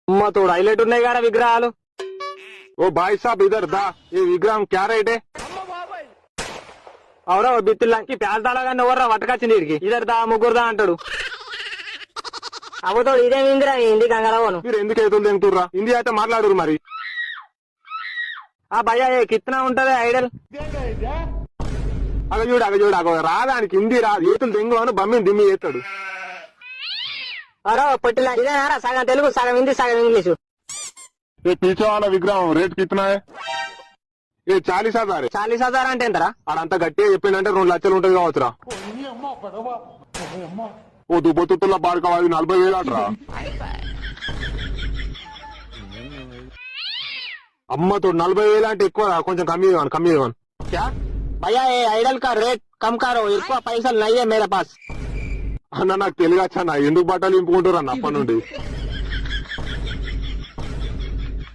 అమ్మ తోడు హైలైట్ ఉన్నాయి కదా విగ్రహాలు. ఓ భాయ్ సాబ్ ఇదర్ దా, ఈ విగ్రహం క్యా రేట్ హై? అవురా బిత్తులకి పేల్తాలాగా ఎవర్రా పట్టుకొచ్చింది వీడికి. ఇద్దరు దా ముగ్గురు దా అంటాడు. అవతోడు ఇదే విందిరా హిందీ కంగారవను. మీరు ఎందుకు ఎదురు తింటుర్రా? హిందీ అయితే మాట్లాడురు మరి. ఆ భయ్యా కిత్నా ఉంటది ఐడల్? అగ రాదానికి హిందీ రాదు, ఏతులు దెంగు అని బమ్మిని దిమ్మి చేస్తాడు. అరో పొట్టిలా ఇదేనారా సగం తెలుగు సగం హిందీ సగం ఇంగ్లీషు. ये पीछे वाला विग्रह रेट कितना है? ये 40,000 है. 40,000 అంటే ఎంతరా? ఆడంతా గట్టిగా చెప్పిందంటే 2 లక్షలు ఉంటది కావచ్చురా. ఓ దుబ్బతుల్లో బాడుకోవాలి 40,000 అంటరా. అమ్మతో 40,000 అంటే ఎక్కువ, కొంచెం కమ్మి ఇవ్వను. क्या भैया ये आइडल का रेट कम करो, ఎక్కువ పైసలు నయ్యే మేరే పాస్. అన్న నాకు తెలియచ్చా, ఎందుకు బట్టలు ఇంపుకుంటారు అన్న అప్పటి నుండి.